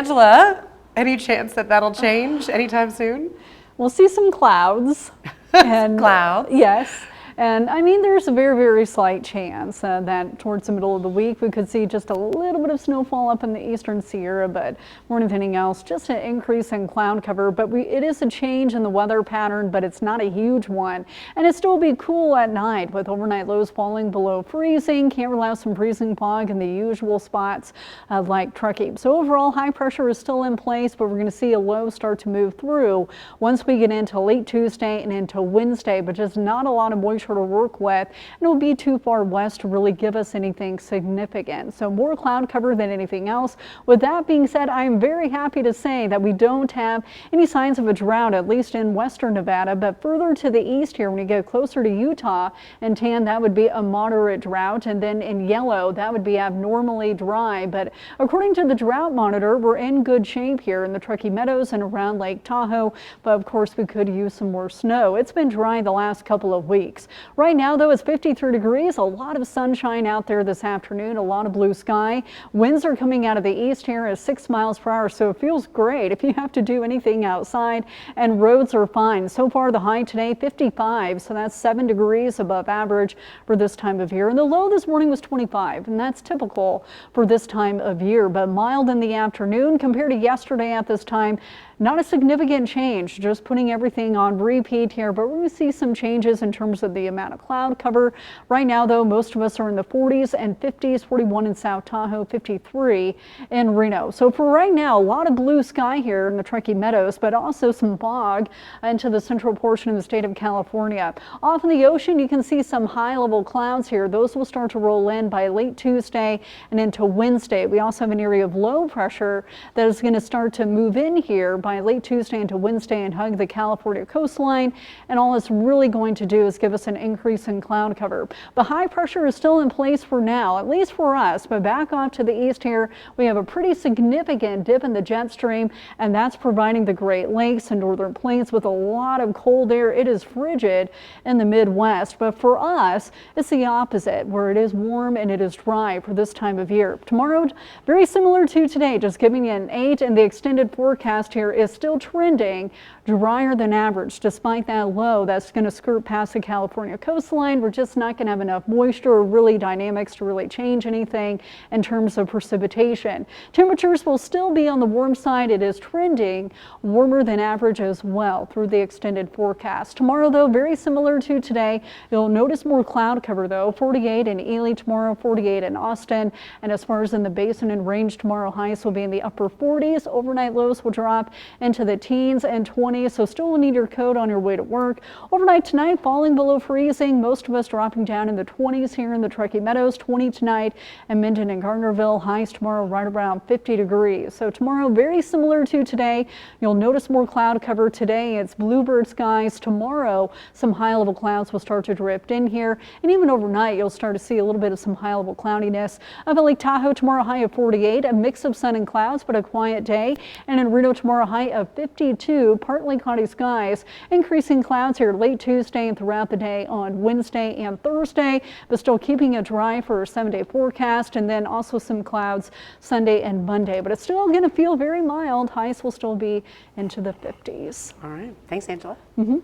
Angela, any chance that that'll change anytime soon? We'll see some clouds. And Clouds. yes. And I mean, there's a very, very slight chance that towards the middle of the week we could see just a little bit of snowfall up in the eastern Sierra, but more than anything else, just an increase in cloud cover. But it is a change in the weather pattern, but it's not a huge one. And it still be cool at night with overnight lows falling below freezing. Can't rely on some freezing fog in the usual spots like Truckee. So overall, high pressure is still in place, but we're going to see a low start to move through once we get into late Tuesday and into Wednesday, but just not a lot of moisture to work with, and it will be too far west to really give us anything significant. So more cloud cover than anything else. With that being said, I am very happy to say that we don't have any signs of a drought, at least in western Nevada, but further to the east here, when you get closer to Utah and tan, that would be a moderate drought, and then in yellow, that would be abnormally dry. But according to the drought monitor, we're in good shape here in the Truckee Meadows and around Lake Tahoe, but of course we could use some more snow. It's been dry the last couple of weeks. Right now, though, it's 53 degrees, a lot of sunshine out there this afternoon, a lot of blue sky. Winds are coming out of the east here at 6 miles per hour, so it feels great if you have to do anything outside, and roads are fine. So far, the high today, 55, so that's 7 degrees above average for this time of year. And the low this morning was 25, and that's typical for this time of year, but mild in the afternoon compared to yesterday at this time. Not a significant change, just putting everything on repeat here, but we're going to see some changes in terms of the amount of cloud cover. Right now, though, most of us are in the 40s and 50s, 41 in South Tahoe, 53 in Reno. So for right now, a lot of blue sky here in the Truckee Meadows, but also some fog into the central portion of the state of California. Off in the ocean, you can see some high-level clouds here. Those will start to roll in by late Tuesday and into Wednesday. We also have an area of low pressure that is going to start to move in here by late Tuesday into Wednesday and hug the California coastline, and all it's really going to do is give us an increase in cloud cover. The high pressure is still in place for now, at least for us, but back off to the east here, we have a pretty significant dip in the jet stream, and that's providing the Great Lakes and northern plains with a lot of cold air. It is frigid in the Midwest, but for us, it's the opposite, where it is warm and it is dry for this time of year. Tomorrow, very similar to today, just giving you an 8, and the extended forecast here is still trending drier than average. Despite that low that's going to skirt past the California coastline, we're just not going to have enough moisture or really dynamics to really change anything in terms of precipitation. Temperatures will still be on the warm side. It is trending warmer than average as well through the extended forecast. Tomorrow, though, very similar to today. You'll notice more cloud cover, though. 48 in Ely tomorrow, 48 in Austin, and as far as in the Basin and Range tomorrow, highs will be in the upper 40s. Overnight lows will drop into the teens and 20s, so still will need your coat on your way to work. Overnight tonight, falling below freezing. Most of us dropping down in the 20s here in the Truckee Meadows, 20 tonight, and Minden and Gardnerville. Highs tomorrow right around 50 degrees. So tomorrow, very similar to today. You'll notice more cloud cover today. It's bluebird skies. Tomorrow, some high-level clouds will start to drift in here, and even overnight, you'll start to see a little bit of some high-level cloudiness. Up at Lake Tahoe tomorrow, high of 48, a mix of sun and clouds, but a quiet day. And in Reno tomorrow, high of 52, partly cloudy skies, increasing clouds here late Tuesday and throughout the day on Wednesday and Thursday, but still keeping it dry for a 7-day forecast, and then also some clouds Sunday and Monday. But it's still going to feel very mild. Highs will still be into the 50s. All right. Thanks, Angela. Mm-hmm.